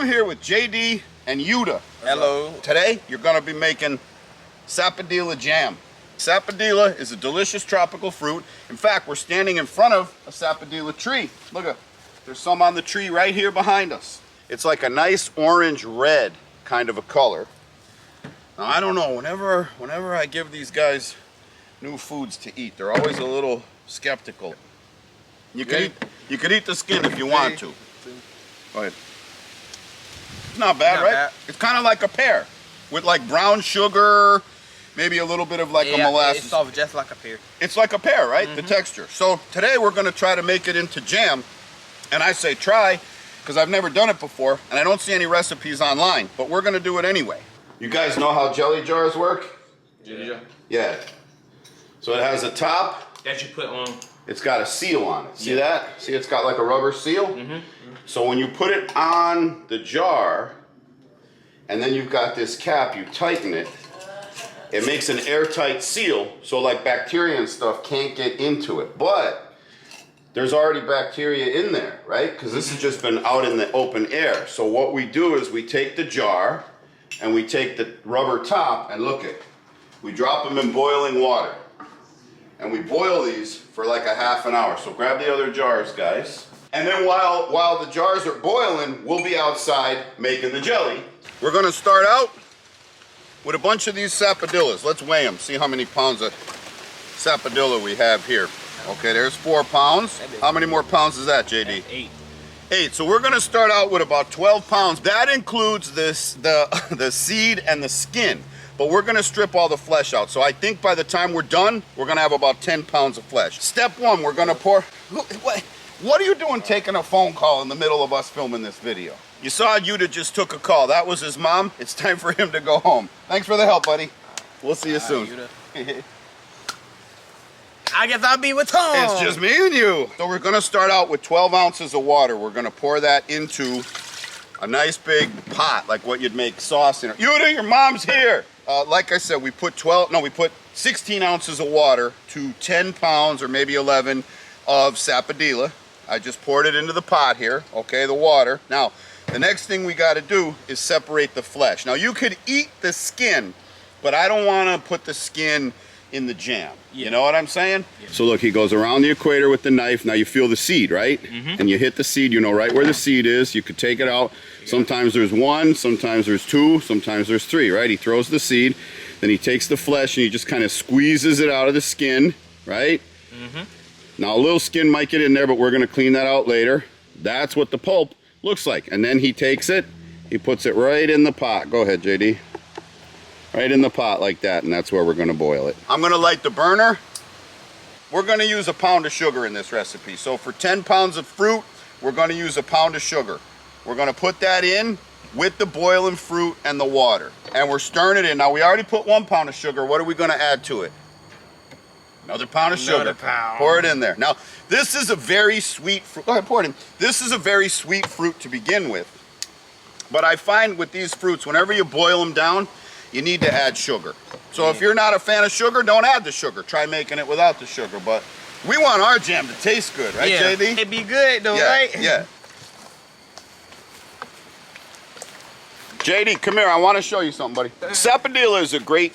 I'm here with JD and Yuta. Hello. Today, you're gonna be making Sapodilla jam. Sapodilla is a delicious tropical fruit. In fact, we're standing in front of a Sapodilla tree. Look at, there's some on the tree right here behind us. It's like a nice orange red kind of a color. Now, I don't know, whenever I give these guys new foods to eat, they're always a little skeptical. You can eat the skin if you want to. Go ahead. It's not bad, right? Bad. It's kind of like a pear with like brown sugar, maybe a little bit of like a molasses. It's soft just like a pear. It's like a pear, right? The texture. So today we're going to try to make it into jam. And I say try because I've never done it before and I don't see any recipes online, but we're going to do it anyway. You guys know how jelly jars work? Yeah. Yeah. So it has a top. That you put on. It's got a seal on it. See that? See, it's got like a rubber seal? So when you put it on the jar, and then you've got this cap, you tighten it, it makes an airtight seal, so like bacteria and stuff can't get into it. But there's already bacteria in there, right? Because this has just been out in the open air. So what we do is we take the jar, and we take the rubber top, and look it. We drop them in boiling water. And we boil these for like a half an hour. So grab the other jars, guys. And then while the jars are boiling, we'll be outside making the jelly. We're gonna start out with a bunch of these sapodillas. Let's weigh them, see how many pounds of sapodilla we have here. Okay, there's 4 pounds. How many more pounds is that, JD? That's 8. 8. So we're gonna start out with about 12 pounds. That includes the seed and the skin. But we're gonna strip all the flesh out. So I think by the time we're done, we're gonna have about 10 pounds of flesh. Step 1, we're gonna pour. What are you doing taking a phone call in the middle of us filming this video? You saw Yuta just took a call. That was his mom. It's time for him to go home. Thanks for the help, buddy. We'll see you soon. I guess I'll be with Tom. It's just me and you. So we're gonna start out with 12 ounces of water. We're gonna pour that into a nice big pot, like what you'd make sauce in. Yuta, your mom's here. Like I said, we put 16 ounces of water to 10 pounds or maybe 11 of sapodilla. I just poured it into the pot here, okay, the water. Now, the next thing we gotta do is separate the flesh. Now, you could eat the skin, but I don't wanna put the skin in the jam. You know what I'm saying? So look, he goes around the equator with the knife. Now you feel the seed, right? And you hit the seed, you know right where the seed is. You could take it out. Sometimes there's 1, sometimes there's 2, sometimes there's 3, right? He throws the seed, then he takes the flesh and he just kind of squeezes it out of the skin, right? Now a little skin might get in there, but we're gonna clean that out later. That's what the pulp looks like. And then he takes it, he puts it right in the pot. Go ahead, JD. Right in the pot like that, and that's where we're gonna boil it. I'm gonna light the burner. We're gonna use a pound of sugar in this recipe. So for 10 pounds of fruit, we're gonna use a pound of sugar. We're gonna put that in with the boiling fruit and the water. And we're stirring it in. Now we already put 1 pound of sugar. What are we gonna add to it? Another pound of sugar. Another pound. Pour it in there. Now, this is a very sweet fruit. Go ahead, pour it in. This is a very sweet fruit to begin with. But I find with these fruits, whenever you boil them down, you need to add sugar. So if you're not a fan of sugar, don't add the sugar. Try making it without the sugar. But we want our jam to taste good, right, JD? It'd be good though, right? Yeah. JD, come here. I want to show you something, buddy. Sapodilla is a great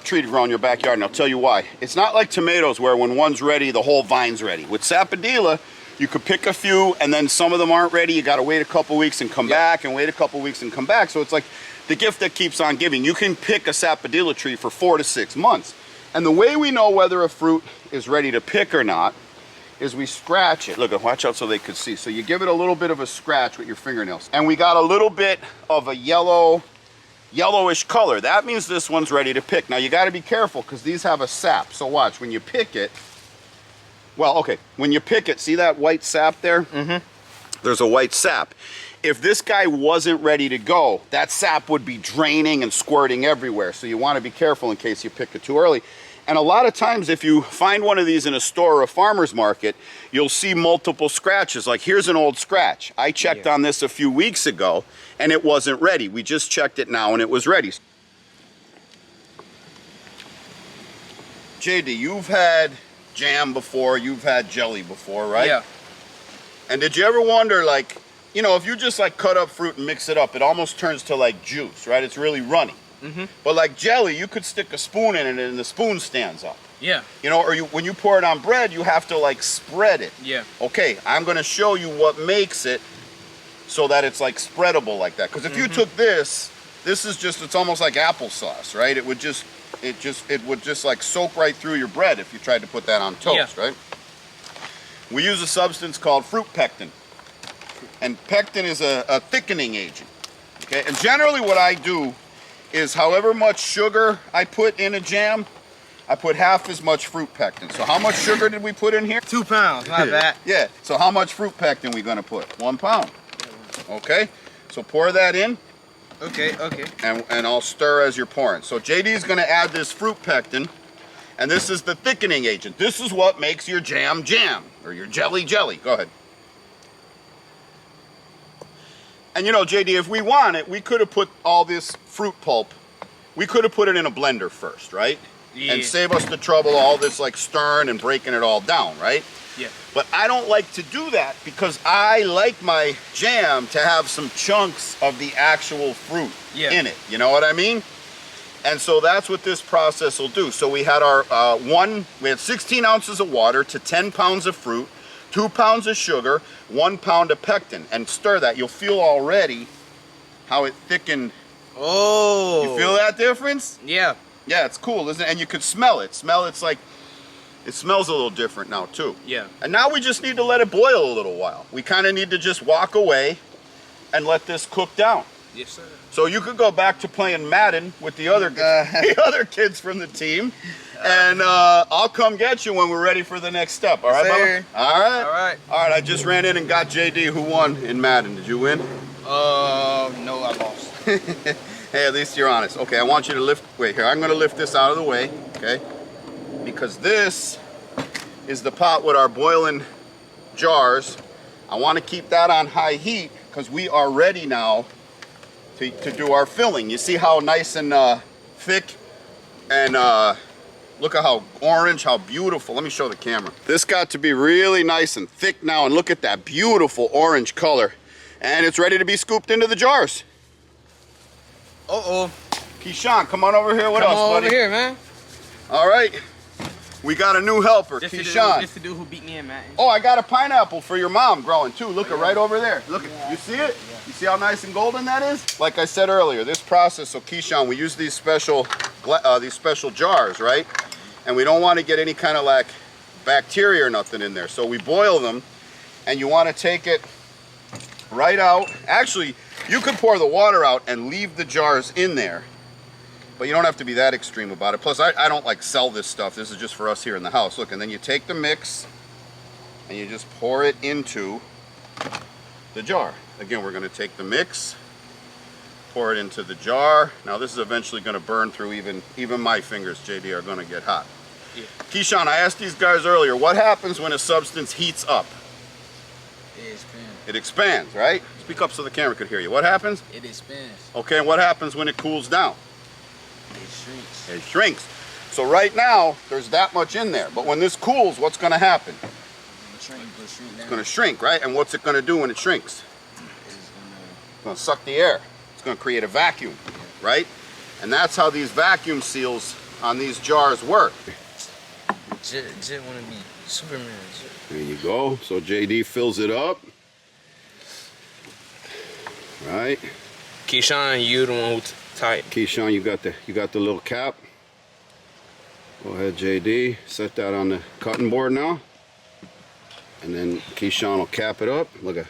tree to grow in your backyard, and I'll tell you why. It's not like tomatoes where when one's ready, the whole vine's ready. With Sapodilla, you could pick a few, and then some of them aren't ready. You got to wait a couple weeks and come back, and wait a couple weeks and come back. So it's like the gift that keeps on giving. You can pick a Sapodilla tree for 4 to 6 months. And the way we know whether a fruit is ready to pick or not is we scratch it. Look, watch out so they could see. So you give it a little bit of a scratch with your fingernails. And we got a little bit of a yellowish color. That means this one's ready to pick. Now you got to be careful because these have a sap. So watch, when you pick it, well, okay, when you pick it, see that white sap there? There's a white sap. If this guy wasn't ready to go, that sap would be draining and squirting everywhere. So you want to be careful in case you pick it too early. And a lot of times if you find one of these in a store or a farmer's market, you'll see multiple scratches. Like here's an old scratch. I checked on this a few weeks ago and it wasn't ready. We just checked it now and it was ready. JD, you've had jam before, you've had jelly before, right? Yeah. And did you ever wonder, like, you know, if you just like cut up fruit and mix it up, it almost turns to like juice, right? It's really runny. But like jelly, you could stick a spoon in it and the spoon stands up. Yeah. You know, or when you pour it on bread, you have to like spread it. Yeah. Okay, I'm gonna show you what makes it so that it's like spreadable like that. Because if you took this is just, it's almost like applesauce, right? It would just like soak right through your bread if you tried to put that on toast, right? We use a substance called fruit pectin. And pectin is a thickening agent. Okay, and generally what I do is however much sugar I put in a jam, I put half as much fruit pectin. So how much sugar did we put in here? 2 pounds, not bad. Yeah, so how much fruit pectin we gonna put? 1 pound. Okay, so pour that in. Okay. And I'll stir as you're pouring. So JD is gonna add this fruit pectin, and this is the thickening agent. This is what makes your jam jam, or your jelly jelly. Go ahead. And you know, JD, if we want it, we could have put all this fruit pulp, we could have put it in a blender first, right? Yeah. And save us the trouble, all this like stirring and breaking it all down, right? Yeah. But I don't like to do that because I like my jam to have some chunks of the actual fruit in it. You know what I mean? And so that's what this process will do. So we had our we had 16 ounces of water to 10 pounds of fruit, 2 pounds of sugar, 1 pound of pectin, and stir that. You'll feel already how it thickened. Oh. You feel that difference? Yeah. Yeah, it's cool, isn't it? And you could smell it. It's like, it smells a little different now too. Yeah. And now we just need to let it boil a little while. We kind of need to just walk away and let this cook down. Yes, sir. So you could go back to playing Madden with the other the other kids from the team, and I'll come get you when we're ready for the next step. All right, Bubba? All right. All right. All right. I just ran in and got JD, who won in Madden. Did you win? No, I lost. Hey, at least you're honest. Okay, I want you to lift. Wait here. I'm going to lift this out of the way. Okay. Because this is the pot with our boiling jars. I want to keep that on high heat because we are ready now to do our filling. You see how nice and thick, and look at how orange, how beautiful. Let me show the camera. This got to be really nice and thick now, and look at that beautiful orange color. And it's ready to be scooped into the jars. Uh-oh. Keyshawn, come on over here with us, buddy. Come on over here, man. All right. We got a new helper, Just Keyshawn. the dude who beat me in, man. Oh, I got a pineapple for your mom growing too. Look, it right over there. Look, you see it? You see how nice and golden that is? Like I said earlier, this process, so Keyshawn, we use these special jars, right? And we don't want to get any kind of like bacteria or nothing in there. So we boil them, and you want to take it right out. Actually, you could pour the water out and leave the jars in there, but you don't have to be that extreme about it. Plus, I don't like sell this stuff. This is just for us here in the house. Look, and then you take the mix and you just pour it into the jar. Again, we're going to take the mix, pour it into the jar. Now, this is eventually going to burn through. Even my fingers, JD, are going to get hot. Yeah. Keyshawn, I asked these guys earlier, what happens when a substance heats up? It expands. It expands, right? Speak up so the camera could hear you. What happens? It expands. Okay, and what happens when it cools down? It shrinks. It shrinks. So right now, there's that much in there. But when this cools, what's going to happen? It's Going to shrink, right? And what's it going to do when it shrinks? It's going to suck the air. It's going to create a vacuum, right? And that's how these vacuum seals on these jars work. Jet want to be Superman. There you go. So JD fills it up. Right. Keyshawn, you the one who tight. Keyshawn, you got the little cap. Go ahead, JD. Set that on the cutting board now. And then Keyshawn will cap it up. Look at,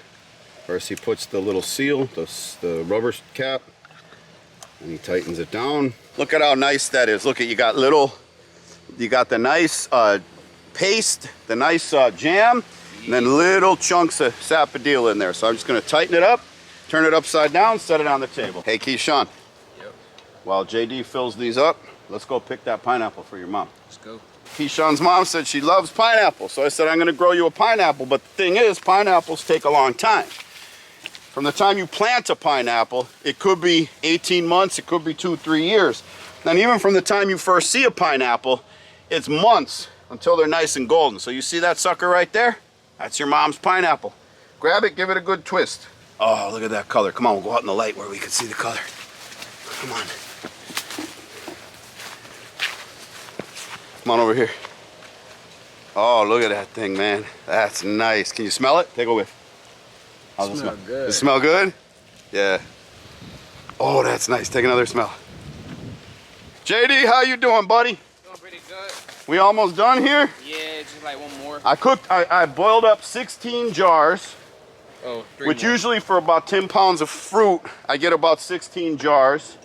first he puts the little seal, the rubber cap, and he tightens it down. Look at how nice that is. Look at, you got the nice paste, the nice jam, and then little chunks of Sapodilla in there. So I'm just gonna tighten it up, turn it upside down, set it on the table. Hey Keyshawn, while JD fills these up, let's go pick that pineapple for your mom. Let's go. Keyshawn's mom said she loves pineapple, so I said I'm gonna grow you a pineapple, but the thing is, pineapples take a long time. From the time you plant a pineapple, it could be 18 months, it could be 2-3 years. And even from the time you first see a pineapple, it's months until they're nice and golden. So you see that sucker right there? That's your mom's pineapple. Grab it, give it a good twist. Oh, look at that color. Come on, we'll go out in the light where we can see the color. Come on. Come on over here. Oh, look at that thing, man. That's nice. Can you smell it? Take a whiff. How's it smell? Good. Does it smell good? Yeah. Oh, that's nice. Take another smell. JD, how you doing, buddy? Doing pretty good. We almost done here? Yeah, just like one more. I boiled up 16 jars, Oh, three which more. usually for about 10 pounds of fruit, I get about 16 jars.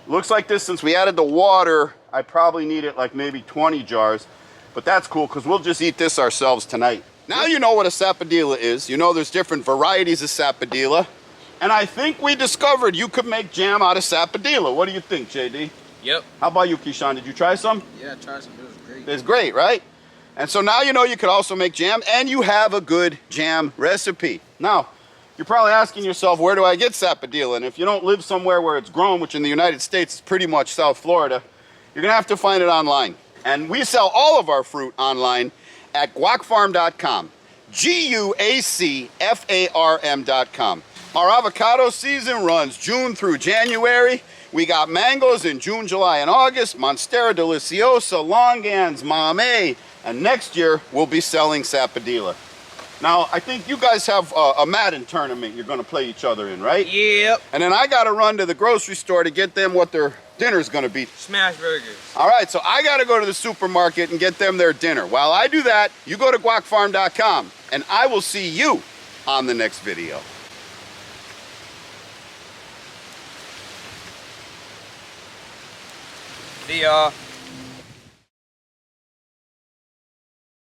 Looks like this, since we added the water, I probably needed like maybe 20 jars, but that's cool because we'll just eat this ourselves tonight. Now you know what a Sapodilla is. You know there's different varieties of Sapodilla. And I think we discovered you could make jam out of Sapodilla. What do you think, JD? Yep. How about you, Keyshawn? Did you try some? Yeah, I tried some. It was great. It's great, right? And so now you know you could also make jam, and you have a good jam recipe. Now, you're probably asking yourself, where do I get Sapodilla? And if you don't live somewhere where it's grown, which in the United States is pretty much South Florida, you're gonna have to find it online. And we sell all of our fruit online at guacfarm.com. GUACFARM.com. Our avocado season runs June through January. We got mangoes in June, July, and August, Monstera Deliciosa, Longans, Mame, and next year we'll be selling Sapodilla. Now, I think you guys have a Madden tournament you're gonna play each other in, right? Yep. And then I gotta run to the grocery store to get them what their dinner's gonna be. Smash burgers. All right, so I gotta go to the supermarket and get them their dinner. While I do that, you go to guacfarm.com, and I will see you on the next video. See y'all.